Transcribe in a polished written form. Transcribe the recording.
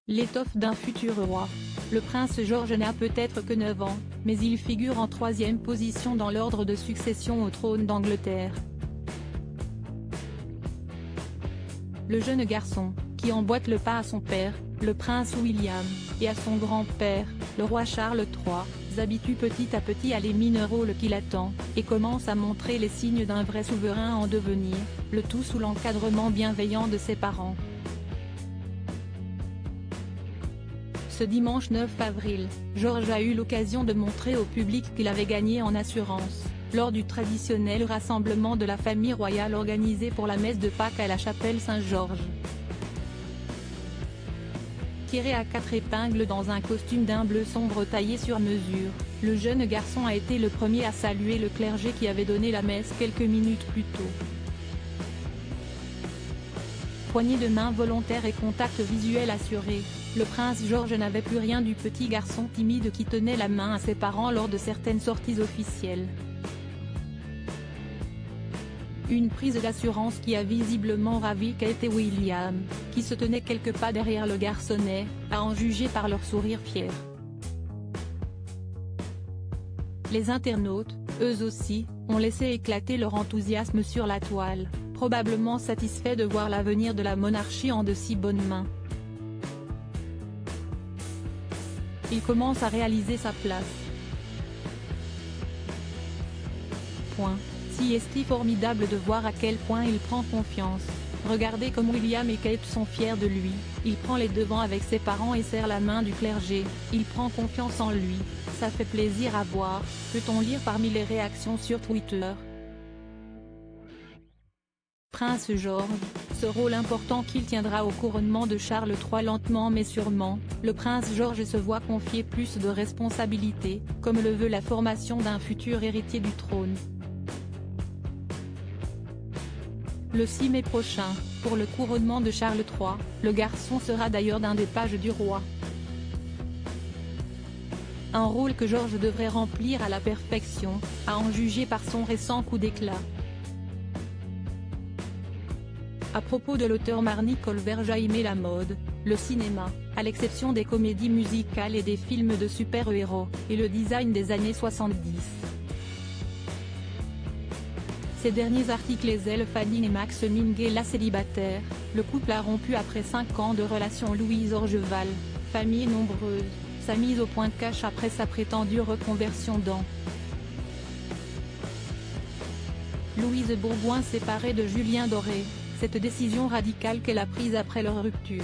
L'étoffe d'un futur roi. Le prince George n'a peut-être que 9 ans, mais il figure en 3e position dans l'ordre de succession au trône d'Angleterre. Le jeune garçon, qui emboîte le pas à son père, le prince William, et à son grand-père, le roi Charles III, s'habitue petit à petit à l'éminent rôle qui l'attend, et commence à montrer les signes d'un vrai souverain en devenir, le tout sous l'encadrement bienveillant de ses parents. Ce dimanche 9 avril, George a eu l'occasion de montrer au public qu'il avait gagné en assurance, lors du traditionnel rassemblement de la famille royale organisé pour la messe de Pâques à la chapelle Saint-Georges. Tiré à 4 épingles dans un costume d'un bleu sombre taillé sur mesure, le jeune garçon a été le premier à saluer le clergé qui avait donné la messe quelques minutes plus tôt. Poignée de main volontaire et contact visuel assuré, le prince George n'avait plus rien du petit garçon timide qui tenait la main à ses parents lors de certaines sorties officielles. Une prise d'assurance qui a visiblement ravi Kate et William, qui se tenaient quelques pas derrière le garçonnet, à en juger par leur sourire fier. Les internautes, eux aussi, ont laissé éclater leur enthousiasme sur la toile, probablement satisfaits de voir l'avenir de la monarchie en de si bonnes mains. Il commence à réaliser sa place. Si est-il formidable de voir à quel point il prend confiance. Regardez comme William et Kate sont fiers de lui, il prend les devants avec ses parents et serre la main du clergé, il prend confiance en lui, ça fait plaisir à voir, peut-on lire parmi les réactions sur Twitter. Prince George, ce rôle important qu'il tiendra au couronnement de Charles III lentement mais sûrement, le prince George se voit confier plus de responsabilités, comme le veut la formation d'un futur héritier du trône. Le 6 mai prochain, pour le couronnement de Charles III, le garçon sera d'ailleurs d'un des pages du roi. Un rôle que George devrait remplir à la perfection, à en juger par son récent coup d'éclat. À propos de l'auteur Marnie Colbert a aimé la mode, le cinéma, à l'exception des comédies musicales et des films de super-héros, et le design des années 70. Ces derniers articles Elle Fanning et Max Minghella célibataires, le couple a rompu après 5 ans de relation. Louise Orgeval, famille nombreuse, sa mise au point cache après sa prétendue reconversion dans Louise Bourgoin séparée de Julien Doré, cette décision radicale qu'elle a prise après leur rupture.